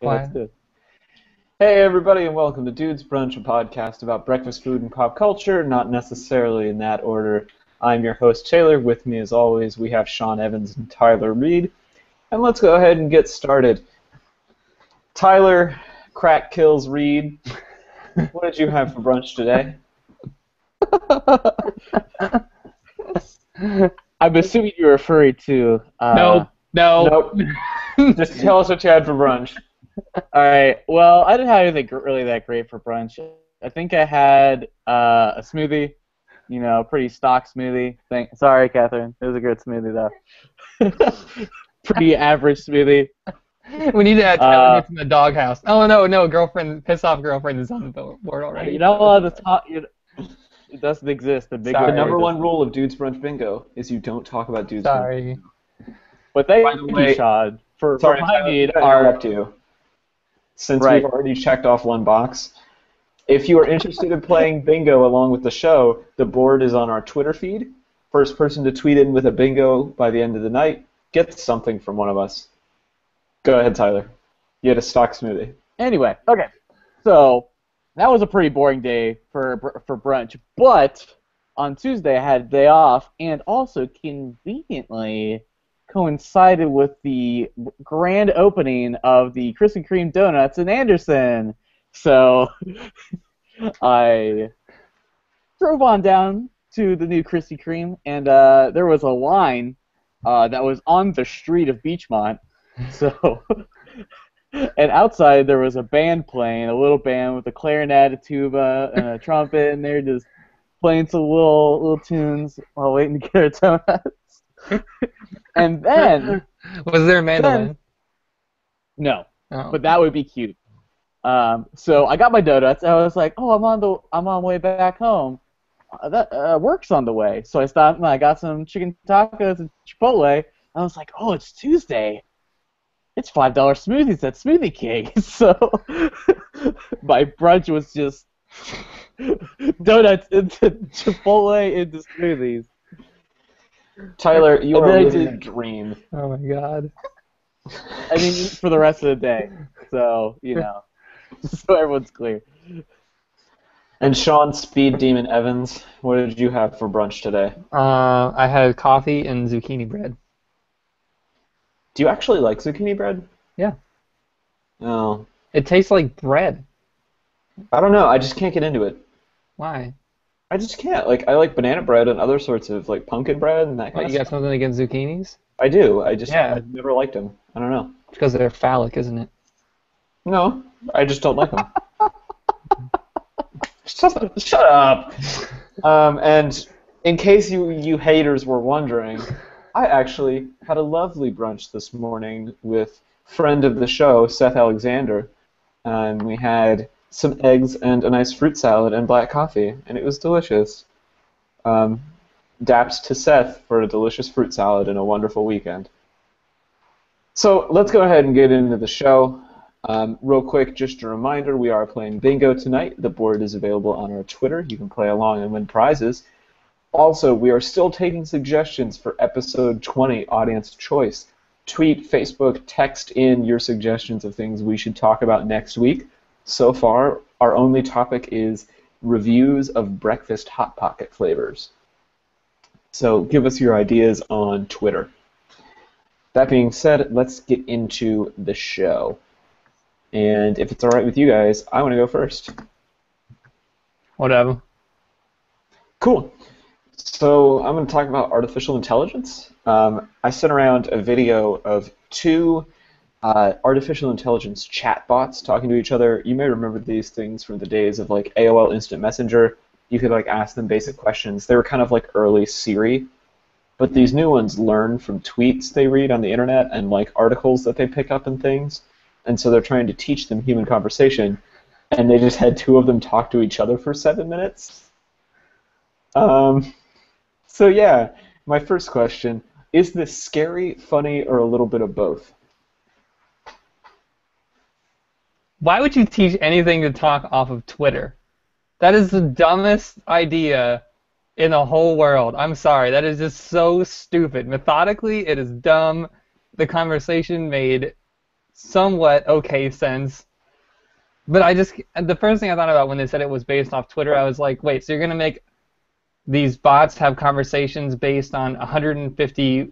Yeah, that's What? good. Hey, everybody, and welcome to Dude's Brunch, a podcast about breakfast food and pop culture, not necessarily in that order. I'm your host, Taylor. With me, as always, we have Sean Evans and Tyler Reed. And let's go ahead and get started. Tyler, crack kills Reed. What did you have for brunch today? I'm assuming you're referring to. Nope. No. Nope. Just tell us what you had for brunch. All right. Well, I didn't have anything really that great for brunch. I think I had a smoothie. You know, pretty stock smoothie. Sorry, Catherine. It was a good smoothie though. Pretty average smoothie. We need to add Tyler Uh, gets in the doghouse. Oh no, girlfriend, piss off girlfriend is on the board already. you know what? It doesn't exist. The big The Sorry. number one rule of Dude's Brunch Bingo is you don't talk about Dude's Brunch. Sorry. But thank By the you, way, Sean, for Sorry, reminding Tyler, I interrupt you. Since Right. we've already checked off one box, if you are interested in playing bingo along with the show, the board is on our Twitter feed. First person to tweet in with a bingo by the end of the night gets something from one of us. Go ahead, Tyler. You had a stock smoothie. Anyway, okay. So that was a pretty boring day for brunch, but on Tuesday I had a day off, and also conveniently coincided with the grand opening of the Krispy Kreme donuts in Anderson. So I drove on down to the new Krispy Kreme, and there was a line that was on the street of Beachmont. So, and outside there was a band playing, a little band with a clarinet, a tuba, and a trumpet, and they're just playing some little tunes while waiting to get our donuts. And then, Was there a mandolin? no, Oh. but that would be cute. So I got my donuts. And I was like, oh, I'm on way back home. That work's on the way. So I stopped and I got some chicken tacos and Chipotle. I was like, oh, it's Tuesday. It's $5 smoothies at Smoothie King. So my brunch was just donuts into Chipotle into smoothies. Tyler, you And are then I living a did- dream. Oh my god. I mean, for the rest of the day. So, you know, so everyone's clear. And Sean Speed Demon Evans, what did you have for brunch today? I had coffee and zucchini bread. Do you actually like zucchini bread? Yeah. Oh, It tastes like bread. I don't know. I just can't get into it. Why? I just can't. Like, I like banana bread and other sorts of like pumpkin bread and that What, kind you of got stuff. something against zucchinis? I do. I just Yeah. I've never liked them. I don't know. Because they're phallic, isn't it? No, I just don't like them. Shut up. And in case you haters were wondering, I actually had a lovely brunch this morning with friend of the show, Seth Alexander, and we had some eggs and a nice fruit salad and black coffee, and it was delicious. Daps to Seth for a delicious fruit salad and a wonderful weekend. So let's go ahead and get into the show. Real quick, just a reminder, we are playing bingo tonight. The board is available on our Twitter. You can play along and win prizes. Also, we are still taking suggestions for episode 20, Audience Choice. Tweet, Facebook, text in your suggestions of things we should talk about next week. So far, our only topic is reviews of breakfast Hot Pocket flavors. So give us your ideas on Twitter. That being said, let's get into the show. And if it's all right with you guys, I want to go first. Whatever. Cool. So I'm going to talk about artificial intelligence. I sent around a video of two artificial intelligence chatbots talking to each other. You may remember these things from the days of like AOL Instant Messenger. You could like ask them basic questions. They were kind of like early Siri, but these new ones learn from tweets they read on the internet and like articles that they pick up and things. And so they're trying to teach them human conversation, and they just had two of them talk to each other for 7 minutes. So yeah, my first question, is this scary, funny, or a little bit of both? Why would you teach anything to talk off of Twitter? That is the dumbest idea in the whole world. I'm sorry. That is just so stupid. Methodically, it is dumb. The conversation made somewhat okay sense. But the first thing I thought about when they said it was based off Twitter, I was like, wait, so you're going to make these bots have conversations based on 150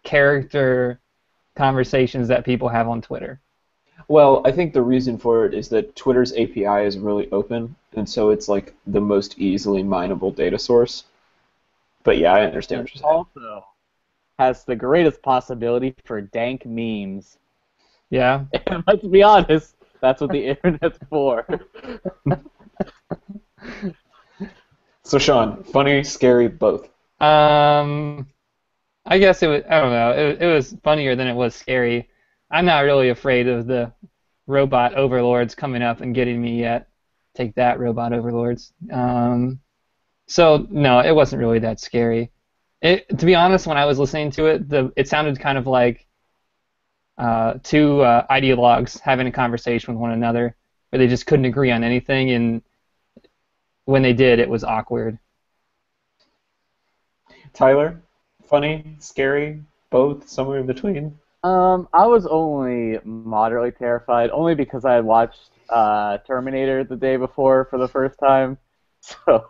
character conversations that people have on Twitter? Well, I think the reason for it is that Twitter's API is really open, and so it's like the most easily mineable data source. But yeah, I understand And what you're saying. also has the greatest possibility for dank memes. Yeah. And let's be honest, that's what the internet's for. So Sean, funny, scary, both. I guess it was. I don't know. It was funnier than it was scary. I'm not really afraid of the robot overlords coming up and getting me yet. Take that, robot overlords. So no, it wasn't really that scary. To be honest, when I was listening to it, it sounded kind of like two ideologues having a conversation with one another, where they just couldn't agree on anything, and when they did, it was awkward. Tyler, funny, scary, both, somewhere in between. I was only moderately terrified, only because I had watched Terminator the day before for the first time. So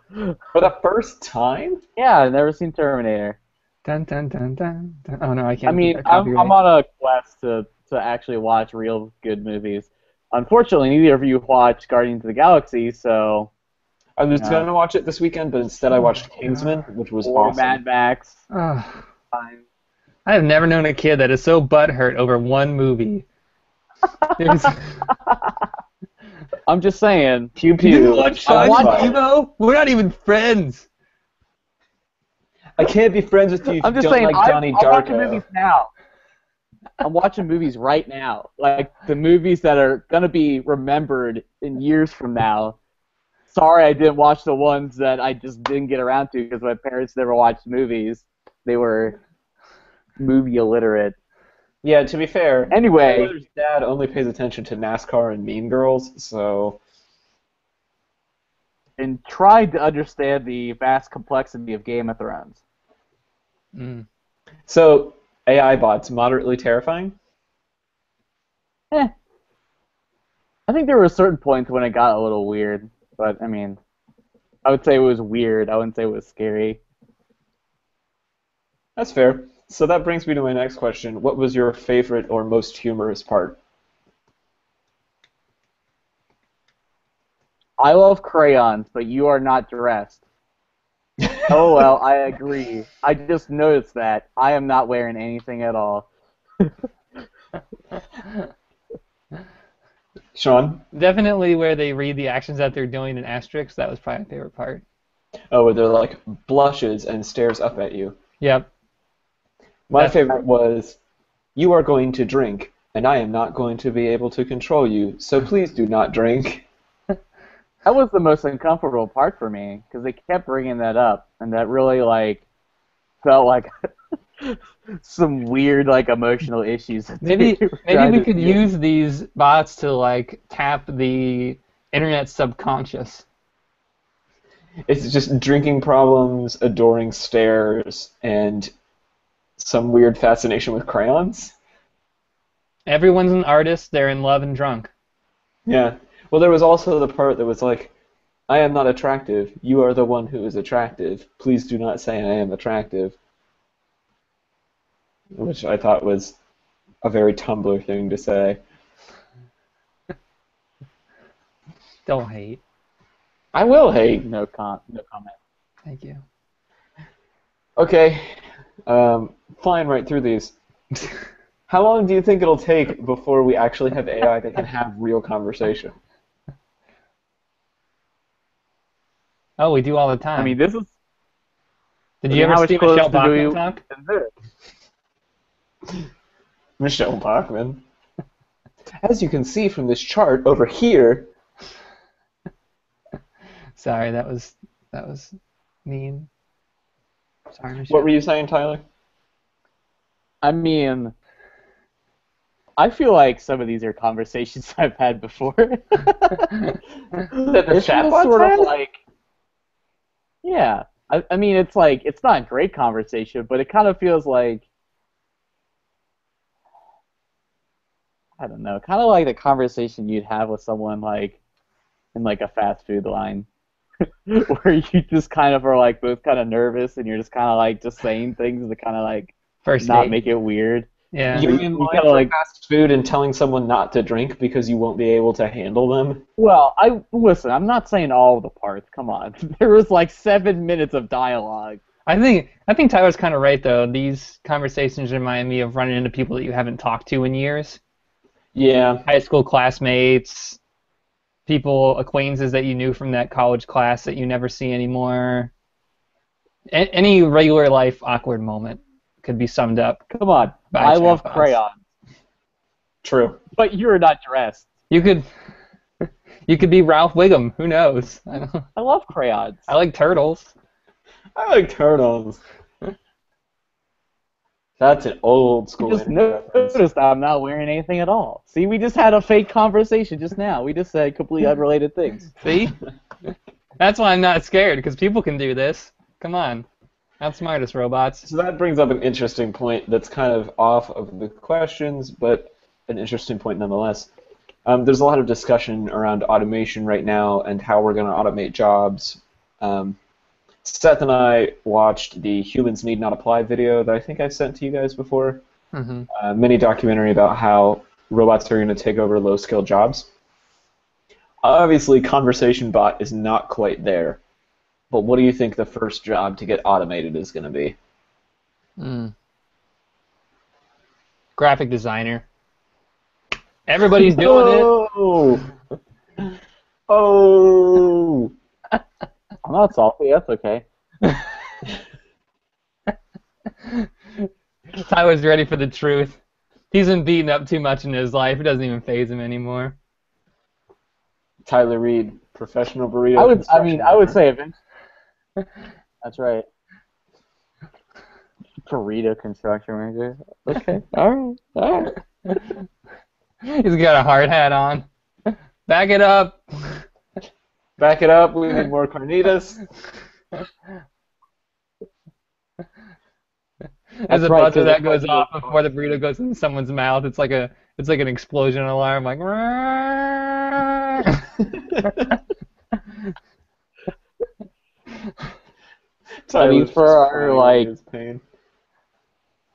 For the first time? yeah, I've never seen Terminator. Dun dun dun dun. Dun. Oh no, I I can't. mean, Get that I'm copyright. on a quest to actually watch real good movies. Unfortunately, neither of you watched Guardians of the Galaxy, so I was No. going to watch it this weekend, but instead I watched Kingsman, which was or awesome. Mad Max. Ugh. Fine. I have never known a kid that is so butthurt over one movie. There's- I'm just saying. Pew You pew. didn't watch Shots Finding fired. Nemo? We're not even friends. I can't be friends with you if I'm you just don't saying. like Donnie I'm watching Darko. movies now. I'm watching movies right now, like the movies that are gonna be remembered in years from now. Sorry, I didn't watch the ones that I just didn't get around to because my parents never watched movies. They were movie illiterate. Yeah, to be fair, Anyway, Tyler's dad only pays attention to NASCAR and Mean Girls, so and tried to understand the vast complexity of Game of Thrones. so AI bots moderately terrifying. I think there were certain points when it got a little weird, but I mean, I would say it was weird. I wouldn't say it was scary. That's fair. So that brings me to my next question. What was your favorite or most humorous part? I love crayons, but you are not dressed. Oh well, I agree. I just noticed that. I am not wearing anything at all. Sean? Definitely where they read the actions that they're doing in asterisks. That was probably my favorite part. Oh, where they're like blushes and stares up at you. Yep. My That's- favorite was, you are going to drink, and I am not going to be able to control you, so please do not drink. That was the most uncomfortable part for me because they kept bringing that up, and that really felt like some weird emotional issues. That Maybe they were maybe trying we to could do. use these bots to tap the internet subconscious. It's just drinking problems, adoring stares, and some weird fascination with crayons. Everyone's an artist. They're in love and drunk. Yeah. Well, there was also the part that was like, I am not attractive. You are the one who is attractive. Please do not say I am attractive. Which I thought was a very Tumblr thing to say. Don't hate. I will hate. No comment. Thank you. Okay. Flying right through these. How long do you think it'll take before we actually have AI that can have real conversation? Oh, we do all the time. I mean, this is. Did you ever how much see Michelle closer do Bachmann you talk? than this? Michelle Bachmann. As you can see from this chart over here. Sorry, that was mean. Sorry, Michelle. What were you saying, Tyler? I mean, I feel like some of these are conversations I've had before. That the It's just chatbots sort had? of yeah. I mean, it's not a great conversation, but it kind of feels like I don't know, kind of like the conversation you'd have with someone like in like a fast food line, where you just kind of are like both kind of nervous and you're just kind of like just saying things to kind of like First not date. make it weird. Yeah. You in You line kind for of like, fast food and telling someone not to drink because you won't be able to handle them? well, listen. I'm not saying all of the parts. Come on, there was like 7 minutes of dialogue. I think Tyler's kind of right though. These conversations remind me of running into people that you haven't talked to in years. Yeah. High school classmates, acquaintances that you knew from that college class that you never see anymore. Any regular life awkward moment could be summed up Come on, by I love chatbots. crayons, True. but you're not dressed. You could be Ralph Wiggum. Who knows? I love crayons. I like turtles. I like turtles. That's an old school Just anime reference. noticed I'm not wearing anything at all. See, we just had a fake conversation just now. We just said completely unrelated things. See? That's why I'm not scared, because people can do this. Come on. Outsmart us, robots. So that brings up an interesting point that's kind of off of the questions, but an interesting point nonetheless. There's a lot of discussion around automation right now and how we're going to automate jobs. Seth and I watched the Humans Need Not Apply video that I think I sent to you guys before. Mm-hmm. A mini documentary about how robots are going to take over low-skilled jobs. Obviously, Conversation Bot is not quite there. But what do you think the first job to get automated is going to be? Graphic designer. Everybody's doing it. Oh! I'm not salty. That's okay. Tyler's ready for the truth. He's been beaten up too much in his life. It doesn't even faze him anymore. Tyler Reed, professional burrito. I would say eventually. That's right. Burrito construction manager. Okay. All right. He's got a hard hat on. Back it up. Back it up. We need more carnitas. As a right, buzzer 'cause that it's goes like- off before the burrito goes in someone's mouth, it's like an explosion alarm, like. Tyler's for just our, crying in like- his pain.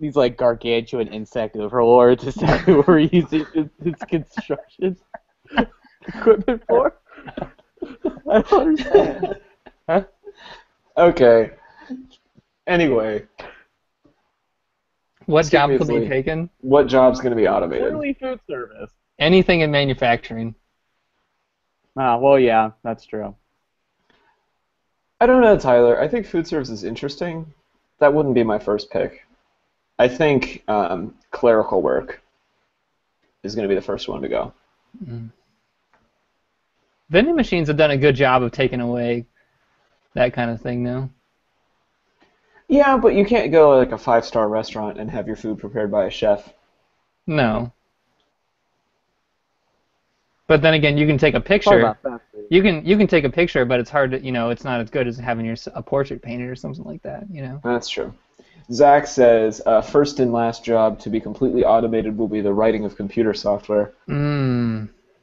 These like gargantuan insect overlords. Is that who we're using his construction equipment for? I don't understand. Okay. Anyway, What job could be Seriously. taken? what job's going to be automated? Clearly food service. Anything in manufacturing. Ah, well, yeah, that's true. I don't know, Tyler. I think food service is interesting. That wouldn't be my first pick. I think clerical work is going to be the first one to go. Vending machines have done a good job of taking away that kind of thing, though. Yeah, but you can't go to like a 5-star restaurant and have your food prepared by a chef. No. But then again, you can take a Talk picture. about fast food. You can take a picture, but it's hard to, it's not as good as having a portrait painted or something like that, That's true. Zach says, first and last job to be completely automated will be the writing of computer software.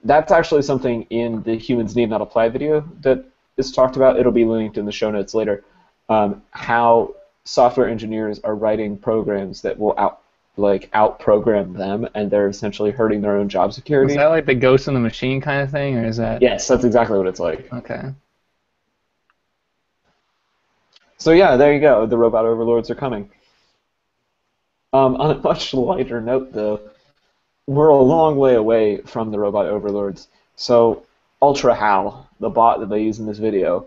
That's actually something in the Humans Need Not Apply video that is talked about. It'll be linked in the show notes later. How software engineers are writing programs that will out-program them, and they're essentially hurting their own job security. Is that like the Ghost in the Machine kind of thing, or is that? Yes, that's exactly what it's like. Okay. So yeah, there you go. The robot overlords are coming. On a much lighter note, though, we're a long way away from the robot overlords. So Ultra Hal, the bot that they use in this video,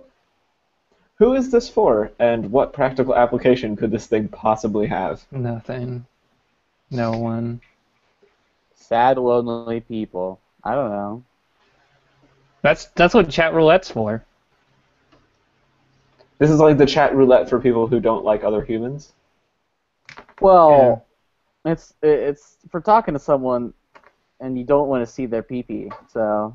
who is this for, and what practical application could this thing possibly have? Nothing. No one. Sad, lonely people. I don't know. That's what chat roulette's for. This is like the chat roulette for people who don't like other humans. Well, it's for talking to someone, and you don't want to see their pee-pee. So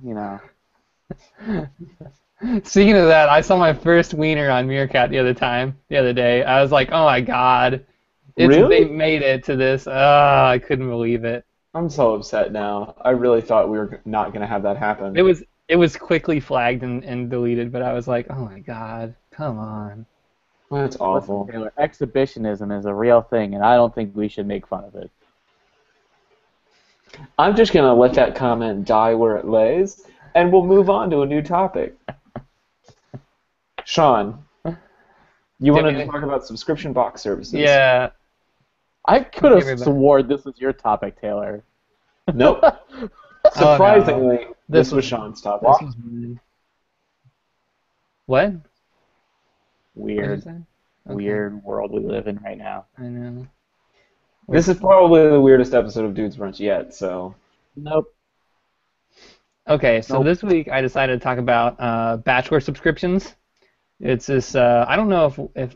Speaking of that, I saw my first wiener on Meerkat the other day. I was like, oh my god. Really? They made it to this. I couldn't believe it. I'm so upset now. I really thought we were not going to have that happen. It was quickly flagged and deleted, but I was like, oh my god, come on. That's Listen, awful. Taylor, exhibitionism is a real thing, and I don't think we should make fun of it. I'm just going to let that comment die where it lays, and we'll move on to a new topic. Sean, you wanted to talk about subscription box services? Yeah. I could have Everybody. sworn this was your topic, Taylor. Nope. Surprisingly, this was Sean's topic. This was mine. What? Weird, What'd you say? weird world we live in right now. I know. This is probably the weirdest episode of Dude's Brunch yet, so... Nope. Okay, so Nope. this week I decided to talk about Bachelor subscriptions. It's this. I don't know if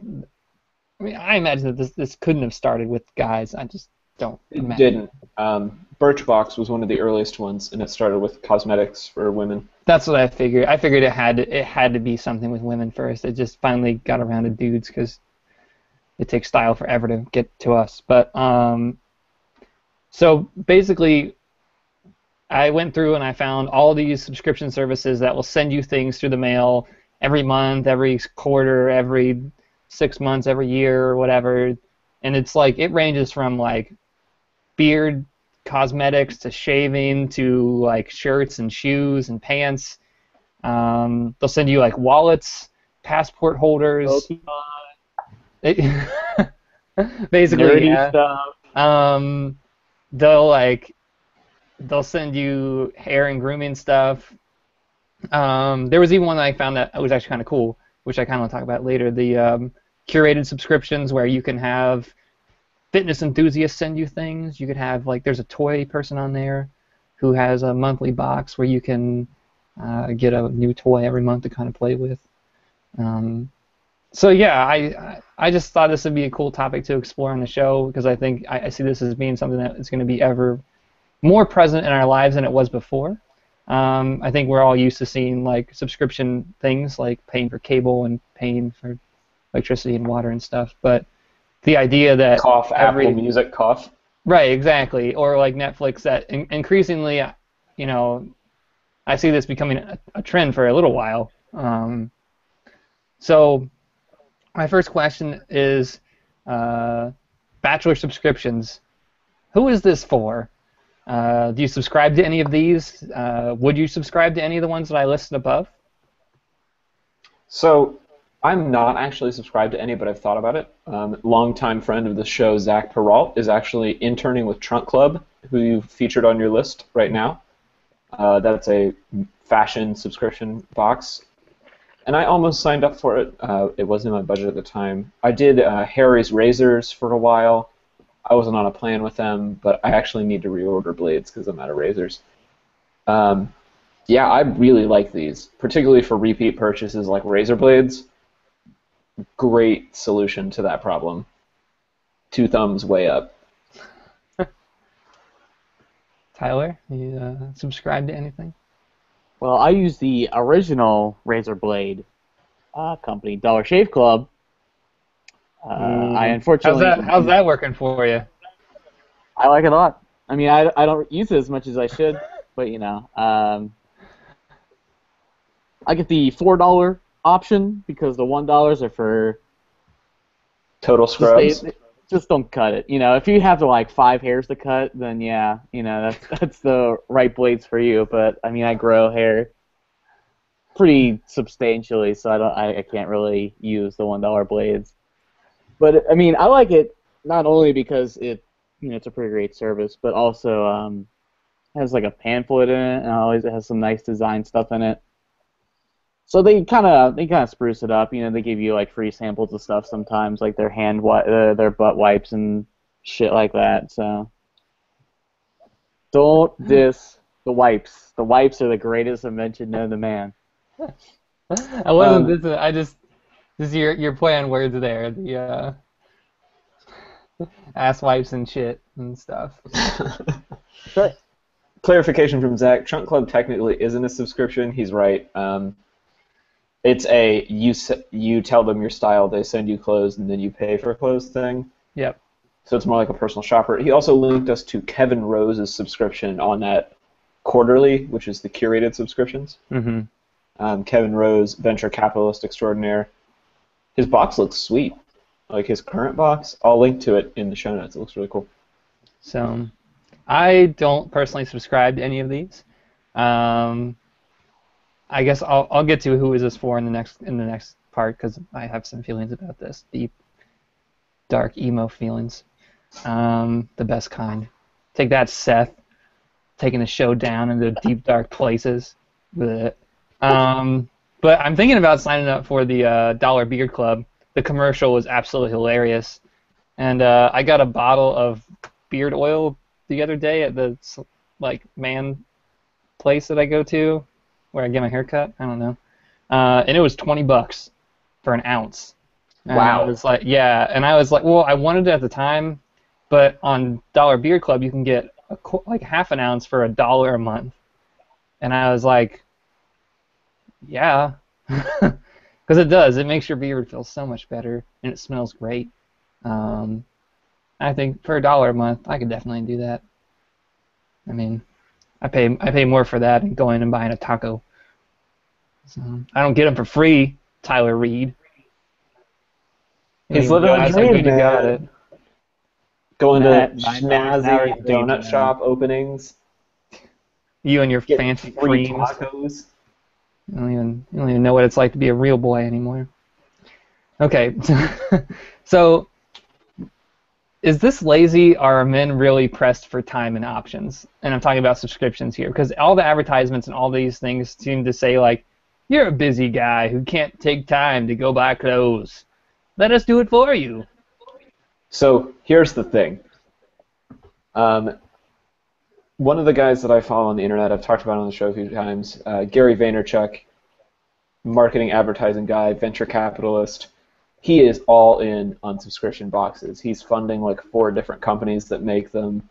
I mean, I imagine that this couldn't have started with guys. I just don't It imagine. didn't. Birchbox was one of the earliest ones, and it started with cosmetics for women. That's what I figured. I figured it had to be something with women first. It just finally got around to dudes because it takes style forever to get to us. But so basically, I went through and I found all these subscription services that will send you things through the mail every month, every quarter, every 6 months, every year, or whatever. And it's like it ranges from like beard cosmetics to shaving to like shirts and shoes and pants. They'll send you like wallets, passport holders. Basically, Nerdy yeah. stuff. They'll send you hair and grooming stuff. There was even one that I found that was actually kind of cool, which I kind of want to talk about later. The curated subscriptions where you can have fitness enthusiasts send you things. You could have like there's a toy person on there who has a monthly box where you can get a new toy every month to kind of play with. So yeah, I just thought this would be a cool topic to explore on the show because I think I see this as being something that is going to be ever more present in our lives than it was before. I think we're all used to seeing like subscription things like paying for cable and paying for electricity and water and stuff, but the idea that Cough, Apple Music, cough. Right, exactly, or like Netflix that increasingly, you know, I see this becoming a trend for a little while. So my first question is Bachelor subscriptions. Who is this for? Do you subscribe to any of these? Would you subscribe to any of the ones that I listed above? So I'm not actually subscribed to any, but I've thought about it. Longtime friend of the show, Zach Peralt, is actually interning with Trunk Club, who you featured on your list right now. That's a fashion subscription box. And I almost signed up for it. It wasn't in my budget at the time. I did Harry's Razors for a while. I wasn't on a plan with them, but I actually need to reorder blades because I'm out of razors. Yeah, I really like these, particularly for repeat purchases like razor blades. Great solution to that problem. 2 thumbs way up. Tyler, you subscribe to anything? Well, I use the original razor blade company, Dollar Shave Club. I unfortunately How's that working for you? I like it a lot. I mean, I don't use it as much as I should, but you know, I get the $4 option because the $1 are for Total scrubs. Just don't cut it. You know, if you have like 5 hairs to cut, then yeah, you know that's the right blades for you. But I mean, I grow hair pretty substantially, so I can't really use the $1 blades. But I mean, I like it not only because it's a pretty great service, but also has like a pamphlet in it, and it has some nice design stuff in it. So they kind of spruce it up. You know, they give you like free samples of stuff sometimes, like their their butt wipes and shit like that. So don't diss the wipes. The wipes are the greatest invention known to man. I wasn't. This is your play on words there. The ass wipes and shit and stuff. Clarification from Zach. Trunk Club technically isn't a subscription. He's right. It's you tell them your style, they send you clothes, and then you pay for clothes thing. Yep. so it's more like a personal shopper. He also linked us to Kevin Rose's subscription on that quarterly, which is the curated subscriptions. Kevin Rose, venture capitalist extraordinaire. His box looks sweet, like his current box. I'll link to it in the show notes. It looks really cool. So, I don't personally subscribe to any of these. I guess I'll get to who is this for in the next part because I have some feelings about this deep, dark emo feelings. The best kind. Take that, Seth. Taking the show down into deep, dark places. Blech. But I'm thinking about signing up for the Dollar Beard Club. The commercial was absolutely hilarious, and I got a bottle of beard oil the other day at the man place that I go to, where I get my hair cut. I don't know, and it was $20 for an ounce. And Wow. I was like, yeah, and I was like, well, I wanted it at the time, but on Dollar Beard Club you can get like half an ounce for $1 a month, and I was like, yeah, because it does. It makes your beard feel so much better, and it smells great. I think for $1 a month, I could definitely do that. I mean, I pay more for that than going and buying a taco. So, I don't get them for free, Tyler Reed. He's living the dream, You got it. man. Going to Matt, now snazzy you're donut thinking, shop openings. You and your Getting fancy free creams. tacos. You don't even know what it's like to be a real boy anymore. Okay, so is this lazy, or are men really pressed for time and options? And I'm talking about subscriptions here, because all the advertisements and all these things seem to say, like, you're a busy guy who can't take time to go buy clothes. Let us do it for you. So here's the thing. One of the guys that I follow on the internet, I've talked about on the show a few times, Gary Vaynerchuk, marketing advertising guy, venture capitalist. He is all in on subscription boxes. He's funding like 4 different companies that make them.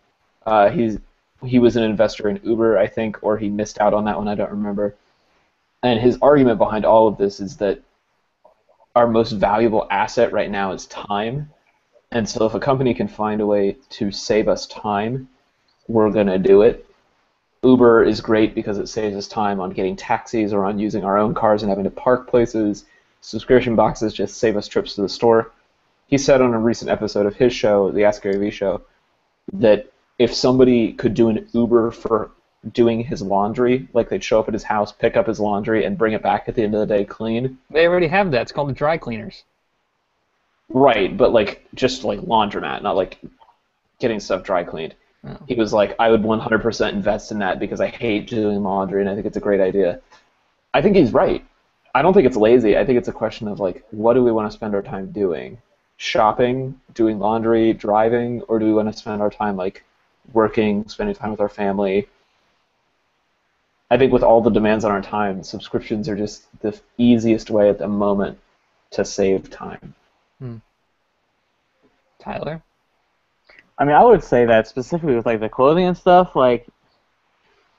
He was an investor in Uber, I think, or he missed out on that one, I don't remember. And his argument behind all of this is that our most valuable asset right now is time. And so if a company can find a way to save us time, we're going to do it. Uber is great because it saves us time on getting taxis or on using our own cars and having to park places. Subscription boxes just save us trips to the store. He said on a recent episode of his show, the Ask Gary Vee show, that if somebody could do an Uber for doing his laundry, like they'd show up at his house, pick up his laundry, and bring it back at the end of the day clean. They already have that. It's called the dry cleaners. Right, but like just like laundromat, not like getting stuff dry cleaned. Oh. He was like, I would 100% invest in that because I hate doing laundry and I think it's a great idea. I think he's right. I don't think it's lazy. I think it's a question of like, what do we want to spend our time doing? Shopping, doing laundry, driving, or do we want to spend our time like working, spending time with our family? I think with all the demands on our time, subscriptions are just the easiest way at the moment to save time. Tyler? I mean, I would say that specifically with like the clothing and stuff, like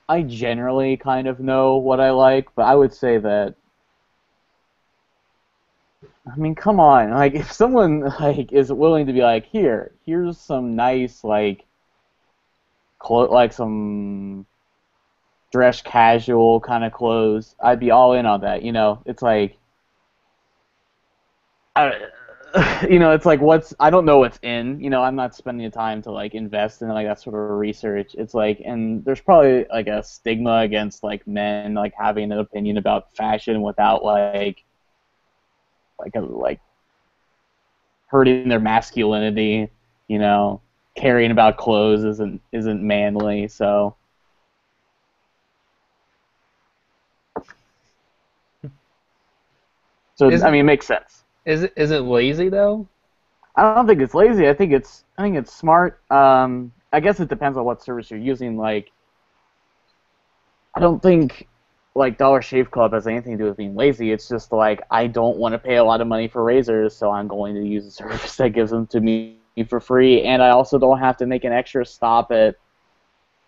I generally kind of know what I like, but I would say that, I mean, come on, like if someone like is willing to be like, here's some nice like like some dress casual kind of clothes, I'd be all in on that. You know, it's like, it's like I don't know what's in. You know, I'm not spending the time to like invest in like that sort of research. It's like, and there's probably like a stigma against like men like having an opinion about fashion without like hurting their masculinity. You know, caring about clothes isn't manly. So. I mean, it makes sense. Is it lazy though? I don't think it's lazy. I think it's smart. I guess it depends on what service you're using. Like, I don't think like Dollar Shave Club has anything to do with being lazy. It's just like I don't want to pay a lot of money for razors, so I'm going to use a service that gives them to me for free, and I also don't have to make an extra stop at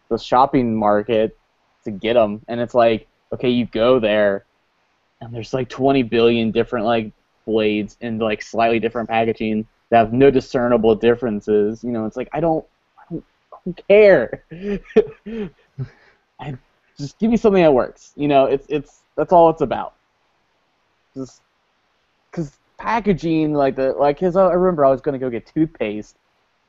the shopping market to get them. And it's like, okay, you go there, and there's like 20 billion different like blades in like slightly different packaging that have no discernible differences. You know, it's like I don't care. Just give me something that works. You know, it's that's all it's about. Just because packaging, because I remember I was gonna go get toothpaste,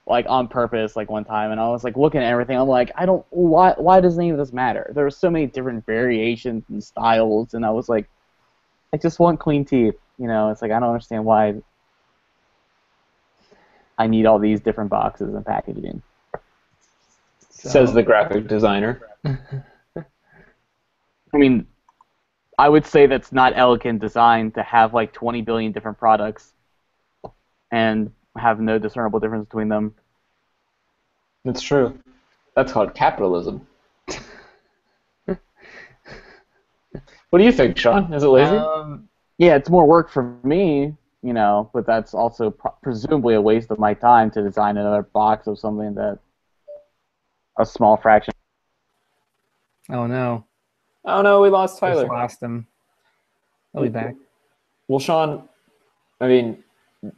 like on purpose, like one time, and I was like looking at everything. I'm like, why does any of this matter? There were so many different variations and styles, and I was like, I just want clean teeth. You know, it's like I don't understand why I need all these different boxes and packaging. Says the graphic designer. I mean, I would say that's not elegant design to have like 20 billion different products and have no discernible difference between them. That's true. That's called capitalism. What do you think, Sean? Is it lazy? Yeah, it's more work for me, you know, but that's also presumably a waste of my time to design another box of something that a small fraction. Oh no. Oh no, we lost Tyler. Just lost him. He'll be back. Well, Sean, I mean,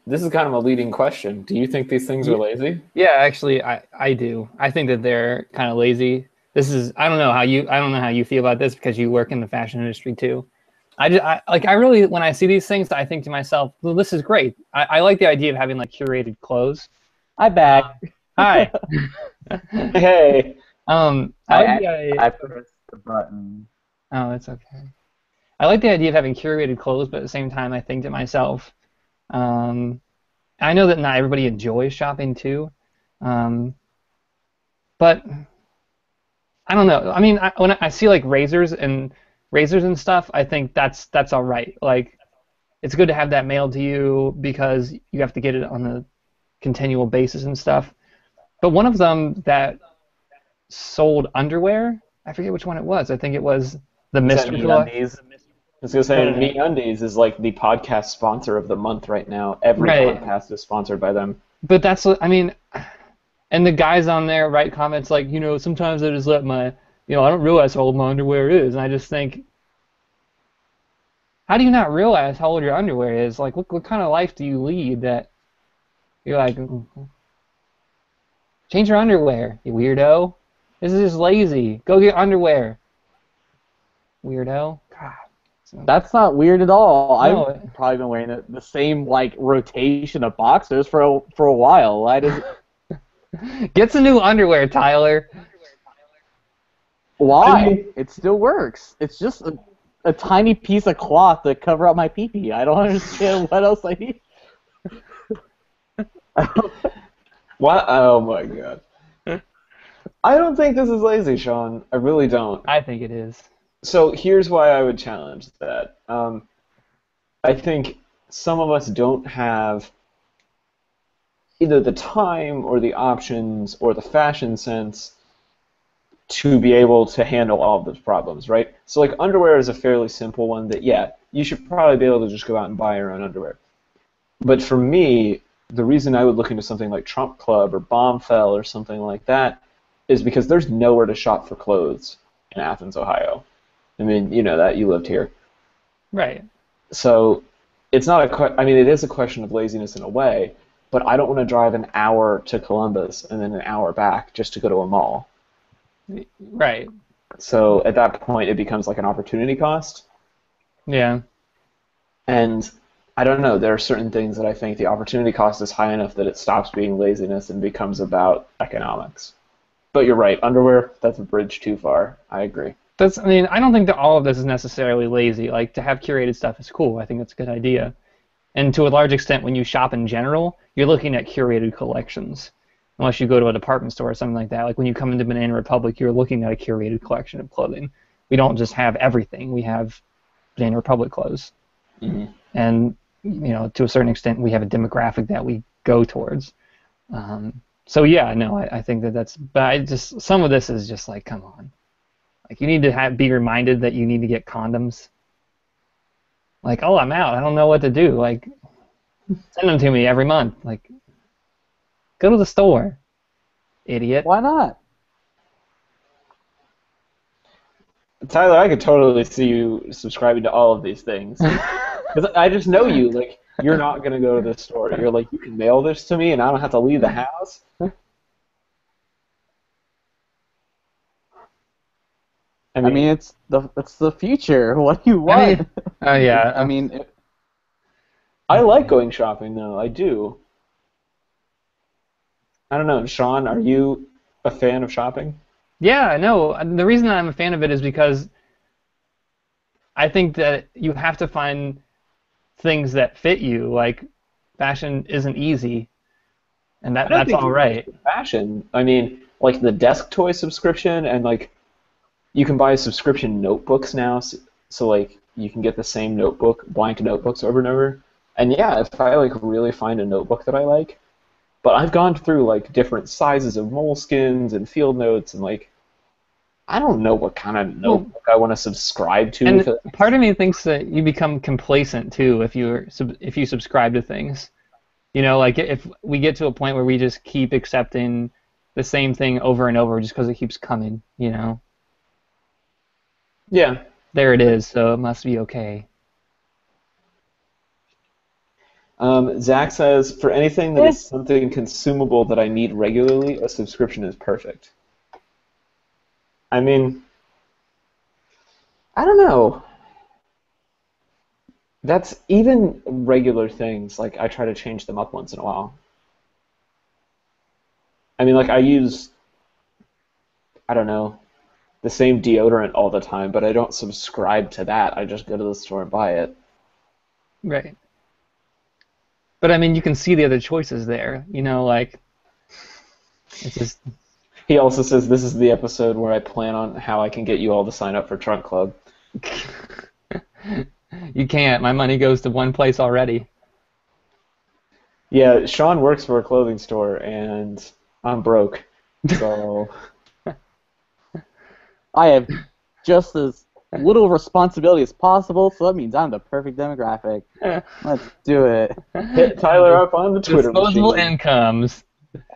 this is kind of a leading question. Do you think these things are lazy? Yeah, actually, I do. I think that they're kind of lazy. I don't know how you feel about this because you work in the fashion industry too. I really, when I see these things, I think to myself, well, this is great. I like the idea of having like curated clothes. I'm back. Hi. Hey. I pressed the button. Oh, it's okay. I like the idea of having curated clothes, but at the same time, I think to myself, I know that not everybody enjoys shopping too, but I don't know. I mean, when I see like razors and stuff, I think that's all right. Like, it's good to have that mailed to you because you have to get it on a continual basis and stuff. But one of them that sold underwear, I forget which one it was. I think it was the Mystery Collection. I was going to say, MeUndies is like the podcast sponsor of the month right now. Every podcast is sponsored by them. But that's what, I mean, and the guys on there write comments like, you know, sometimes I just let I don't realize how old my underwear is. And I just think, how do you not realize how old your underwear is? Like, what kind of life do you lead that you're like, change your underwear, you weirdo. This is just lazy. Go get underwear, weirdo. God. That's not weird at all. No. I've probably been wearing the same like rotation of boxers for a while. Why does Get some new underwear, Tyler. Why? I mean, it still works. It's just a tiny piece of cloth to cover up my pee-pee. I don't understand what else I need. What? Oh my god. I don't think this is lazy, Sean. I really don't. I think it is. So here's why I would challenge that. I think some of us don't have either the time or the options or the fashion sense to be able to handle all of those problems, right? So like underwear is a fairly simple one that, yeah, you should probably be able to just go out and buy your own underwear. But for me, the reason I would look into something like Trump Club or Bombfell or something like that is because there's nowhere to shop for clothes in Athens, Ohio. I mean, you know that. You lived here. Right. So it's not I mean, it is a question of laziness in a way, but I don't want to drive an hour to Columbus and then an hour back just to go to a mall. Right. So at that point, it becomes like an opportunity cost. Yeah. And I don't know. There are certain things that I think the opportunity cost is high enough that it stops being laziness and becomes about economics. But you're right. Underwear, that's a bridge too far. I agree. I mean, I don't think that all of this is necessarily lazy. Like, to have curated stuff is cool. I think that's a good idea. And to a large extent, when you shop in general, you're looking at curated collections. Unless you go to a department store or something like that. Like when you come into Banana Republic, you're looking at a curated collection of clothing. We don't just have everything. We have Banana Republic clothes. Mm-hmm. And, you know, to a certain extent, we have a demographic that we go towards. So, yeah, no, I think that's... But some of this is just like, come on. Like, you need to be reminded that you need to get condoms. Like, oh, I'm out. I don't know what to do. Like, send them to me every month. Like, go to the store, idiot. Why not? Tyler, I could totally see you subscribing to all of these things. Because I just know you. Like, You're not going to go to the store. You're like, you can mail this to me and I don't have to leave the house? I I mean, mean, it's the future. What do you I want? mean, yeah. I mean, I like going shopping, though. I do. I don't know. Sean, are you a fan of shopping? Yeah, no. The reason I'm a fan of it is because I think that you have to find things that fit you. Like, fashion isn't easy, and I don't that's think all it's right. just fashion. I mean, like the desk toy subscription, and like you can buy subscription notebooks now, so like you can get the same notebook, blank notebooks over and over. And yeah, if I like really find a notebook that I like, but I've gone through like different sizes of moleskins and field notes, and like I don't know what kind of Well, notebook I want to subscribe to. and part of me thinks that you become complacent too if you subscribe to things. You know, like if we get to a point where we just keep accepting the same thing over and over just because it keeps coming, you know, Yeah. there it is, so it must be okay. Zach says, for anything that is something consumable that I need regularly, a subscription is perfect. I mean, I don't know. That's even regular things. Like I try to change them up once in a while. I mean, like I don't know, the same deodorant all the time, but I don't subscribe to that. I just go to the store and buy it. Right. But I mean, you can see the other choices there. You know, like it's just He also says this is the episode where I plan on how I can get you all to sign up for Trunk Club. you can't. My money goes to one place already. Yeah, Sean works for a clothing store, and I'm broke. So, I have just as little responsibility as possible, so that means I'm the perfect demographic. Let's do it. hit Tyler up on the Twitter Disposable machine. incomes.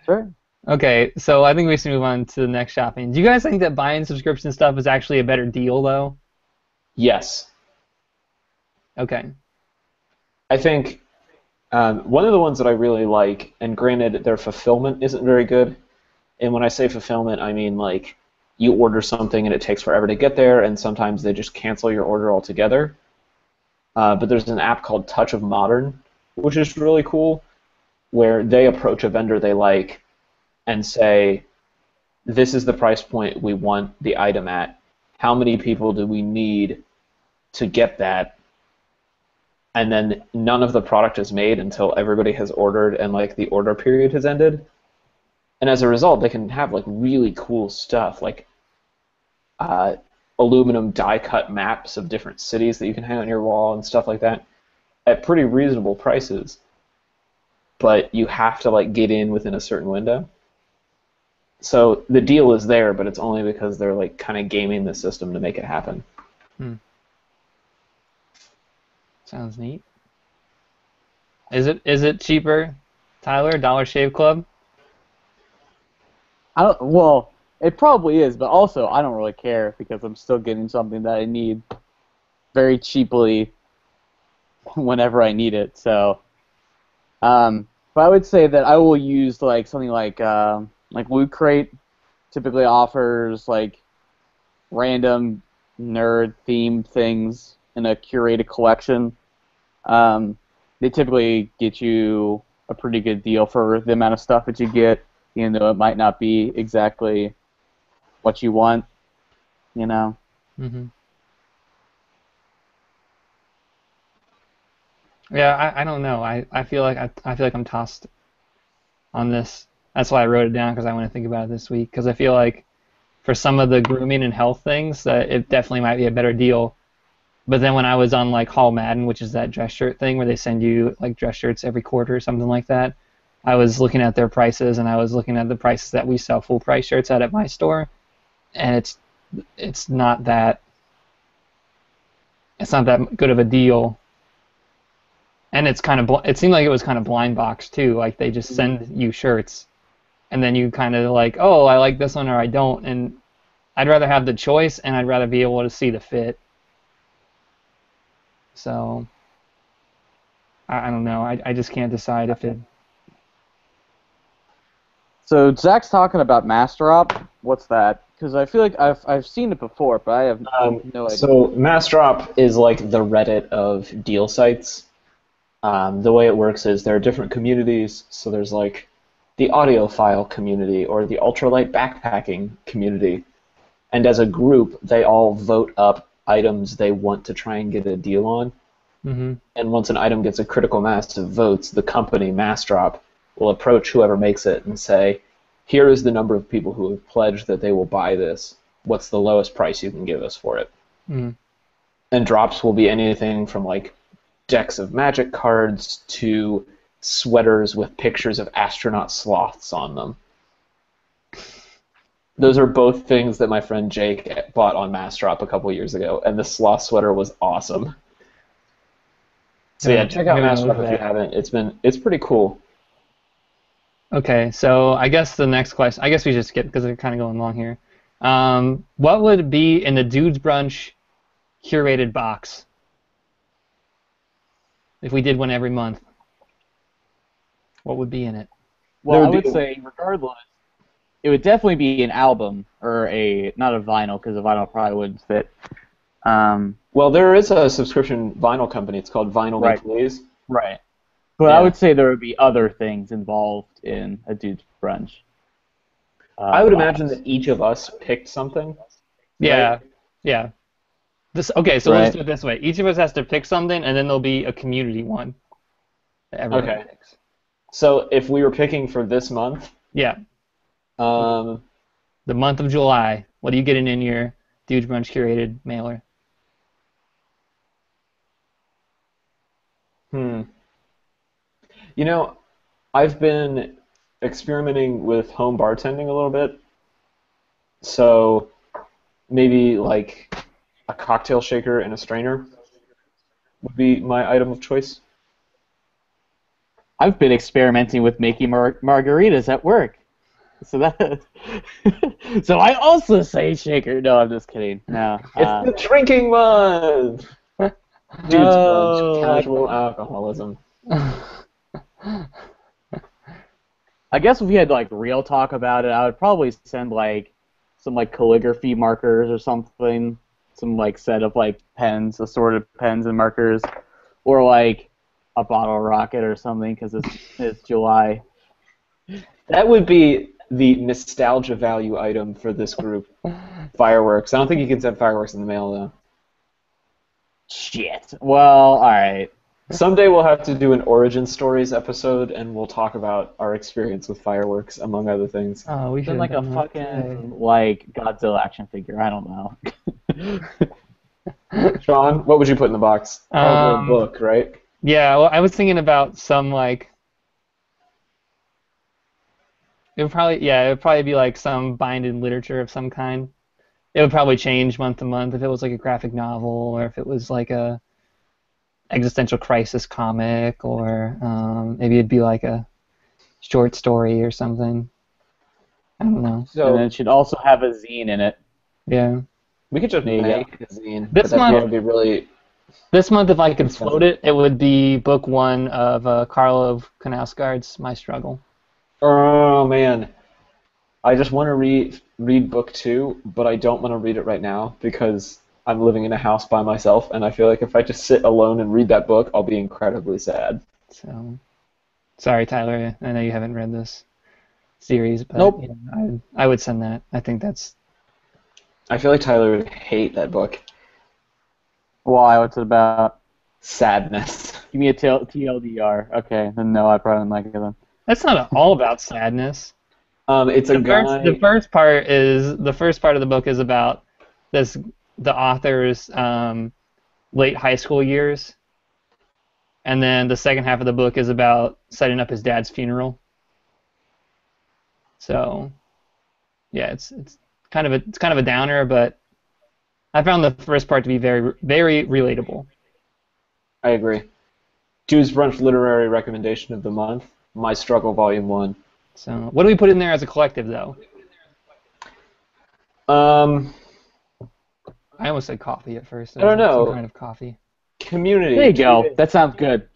Sure. Okay, so I think we should move on to the next shopping. Do you guys think that buying subscription stuff is actually a better deal, though? Yes. Okay. I think one of the ones that I really like, and granted, their fulfillment isn't very good. And when I say fulfillment, I mean like you order something and it takes forever to get there, and sometimes they just cancel your order altogether. But there's an app called Touch of Modern, which is really cool, where they approach a vendor they like and say, this is the price point we want the item at. How many people do we need to get that? And then none of the product is made until everybody has ordered and like the order period has ended. And as a result, they can have like really cool stuff, like aluminum die-cut maps of different cities that you can hang on your wall and stuff like that at pretty reasonable prices. But you have to like get in within a certain window. So the deal is there, but it's only because they're like kind of gaming the system to make it happen. Sounds neat. Is it cheaper, Tyler? Dollar Shave Club? Well, it probably is, but also I don't really care because I'm still getting something that I need very cheaply whenever I need it. So, but I would say that I will use like something like Loot Crate. Typically offers like random nerd themed things in a curated collection. They typically get you a pretty good deal for the amount of stuff that you get, even though it might not be exactly what you want, you know. Mm-hmm. Yeah, I don't know. I feel like I feel like I'm tossed on this. That's why I wrote it down because I want to think about it this week. Because I feel like for some of the grooming and health things, that it definitely might be a better deal. But then when I was on like Hall Madden, which is that dress shirt thing where they send you like dress shirts every quarter or something like that, I was looking at their prices and I was looking at the prices that we sell full price shirts at my store, and it's not that good of a deal. And it's kind of it seemed like it was kind of blind box too. Like they just send you shirts, and then you kind of like, oh, I like this one or I don't, and I'd rather have the choice and I'd rather be able to see the fit. So I don't know. I just can't decide if it. So Zach's talking about Master Op. What's that? Because I feel like I've seen it before, but I have no idea. So Massdrop is like the Reddit of deal sites. The way it works is there are different communities. So there's like the audiophile community or the ultralight backpacking community. And as a group, they all vote up items they want to try and get a deal on. Mm-hmm. And once an item gets a critical mass of votes, the company, Massdrop, will approach whoever makes it and say, here is the number of people who have pledged that they will buy this. What's the lowest price you can give us for it? Mm-hmm. And drops will be anything from like decks of magic cards to sweaters with pictures of astronaut sloths on them. Those are both things that my friend Jake bought on Massdrop a couple years ago, and the sloth sweater was awesome. So yeah, check out Massdrop if you haven't. It's pretty cool. Okay, so I guess the next question. I guess we just skip because we're kind of going long here. What would be in the Dude's Brunch curated box if we did one every month? What would be in it? Well, I would say, regardless, it would definitely be an album or not a vinyl, because a vinyl probably wouldn't fit. Well, there is a subscription vinyl company. It's called Vinyl Me Please. Right. But I would say there would be other things involved in a Dude's Brunch. I would imagine that each of us picked something. Yeah, right? yeah. Okay, so let's do it this way. Each of us has to pick something, and then there'll be a community one that everyone picks. So if we were picking for this month... Yeah. The month of July. What are you getting in your Dude's Brunch curated mailer? You know, I've been experimenting with home bartending a little bit. So maybe like a cocktail shaker and a strainer would be my item of choice. I've been experimenting with making margaritas at work. So so I also say shaker. No, I'm just kidding. No. It's the drinking month! Dude's Brunch, casual alcoholism. I guess if we had like real talk about it, I would probably send like some like calligraphy markers or something, some like set of like pens, assorted pens and markers, or like a bottle rocket or something because it's July. That would be the nostalgia value item for this group. Fireworks. I don't think you can send fireworks in the mail though. Shit. Well, all right. Someday we'll have to do an origin stories episode, and we'll talk about our experience with fireworks, among other things. Oh, we should like a fucking like Godzilla action figure. I don't know. Sean, what would you put in the box? Probably a book, right? Yeah, well, I was thinking about some like. It would probably be like some binded literature of some kind. It would probably change month to month if it was like a graphic novel or if it was like a existential crisis comic, or maybe it'd be like a short story or something. I don't know. So, and it should also have a zine in it. Yeah. We could just make a zine. This month would be really. This month, if I could float it, it would be book 1 of Karlov Knausgaard's My Struggle. Oh man, I just want to read book 2, but I don't want to read it right now because I'm living in a house by myself, and I feel like if I just sit alone and read that book, I'll be incredibly sad. So, sorry, Tyler. I know you haven't read this series, but nope. I would send that. I think that's. I feel like Tyler would hate that book. Why? What's it about? Sadness. Give me a TLDR. Okay, then no, I probably wouldn't like it then. That's not all about sadness. It's a guy. The first part of the book is about the author's late high school years, and then the second half of the book is about setting up his dad's funeral. So, yeah, it's kind of a downer, but I found the first part to be very, very relatable. I agree. Dude's Brunch literary recommendation of the month: My Struggle, Volume 1. So, what do we put in there as a collective, though? I almost said coffee at first. I don't know. Some kind of coffee. Community. There you go. That sounds good.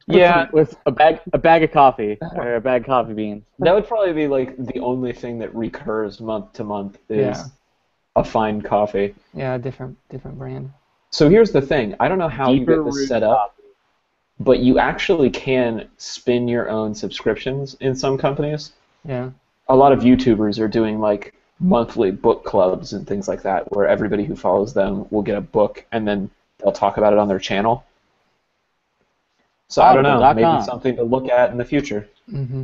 Yeah, with a bag of coffee or a bag of coffee beans. that would probably be like the only thing that recurs month to month Yeah. is a fine coffee. Yeah, different brand. So here's the thing. I don't know how you Deeper get this root set up, coffee. but you actually can spin your own subscriptions in some companies. Yeah. A lot of YouTubers are doing like monthly book clubs and things like that, where everybody who follows them will get a book and then they'll talk about it on their channel. So I don't know, maybe Audible.com. something to look at in the future. Mm-hmm.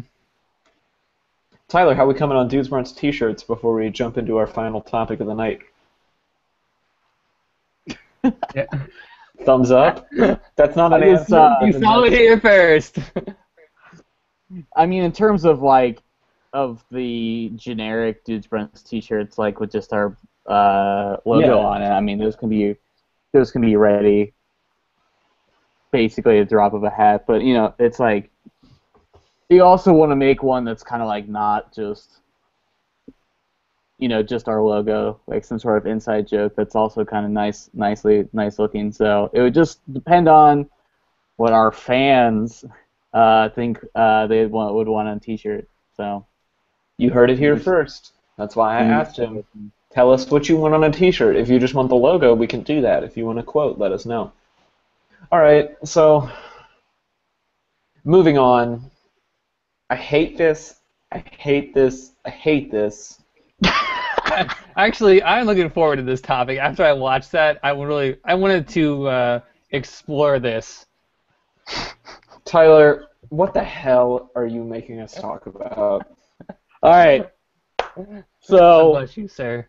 Tyler, how we coming on Dudes Brunch t-shirts before we jump into our final topic of the night? Yeah. Thumbs up? That's not an I guess, answer. You saw it here first. I mean, in terms of of the generic Dudes Brunch T-shirts, like with just our logo Yeah. on it. I mean, those can be ready, basically a drop of a hat. But it's like you also want to make one that's kind of like not just just our logo, like some sort of inside joke that's also kind of nice looking. So it would just depend on what our fans think would want on a T-shirt. So You heard it here first. That's why I asked him. Tell us what you want on a t-shirt. If you just want the logo, we can do that. If you want a quote, let us know. All right, so moving on. I hate this. I hate this. I hate this. Actually, I'm looking forward to this topic. After I watched that, I wanted to explore this. Tyler, what the hell are you making us talk about? All right. God So bless you, sir.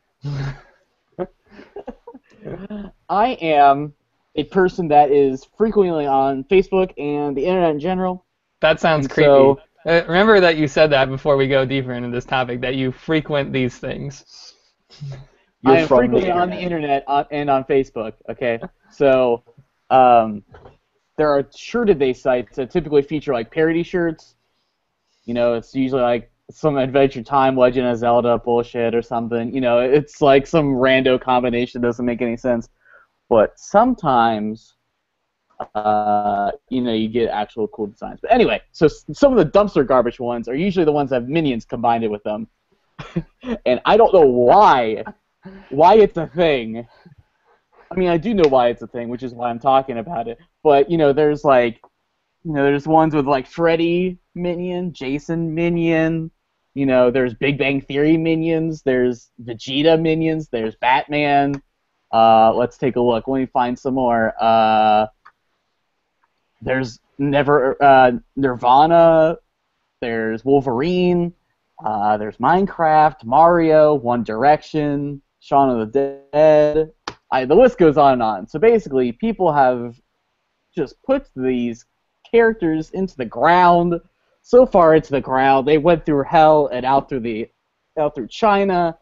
I am a person that is frequently on Facebook and the internet in general. That sounds And creepy. so- Remember that you said that before we go deeper into this topic, that you frequent these things. You're I am from frequently on the internet and on Facebook. Okay, so there are shirt a day sites that typically feature like parody shirts. It's usually like some Adventure Time, Legend of Zelda bullshit or something. It's like some rando combination that doesn't make any sense. But sometimes, you get actual cool designs. But anyway, so some of the dumpster garbage ones are usually the ones that have minions combined with them. And I don't know why it's a thing. I mean, I do know why it's a thing, which is why I'm talking about it. But, there's there's ones with like Freddy minion, Jason minion, there's Big Bang Theory minions, there's Vegeta minions, there's Batman. Let's take a look. Let me find some more. There's Nirvana, there's Wolverine, there's Minecraft, Mario, One Direction, Shaun of the Dead. The list goes on and on. So basically, people have just put these characters into the ground, so far into the ground. They went through hell and out through China.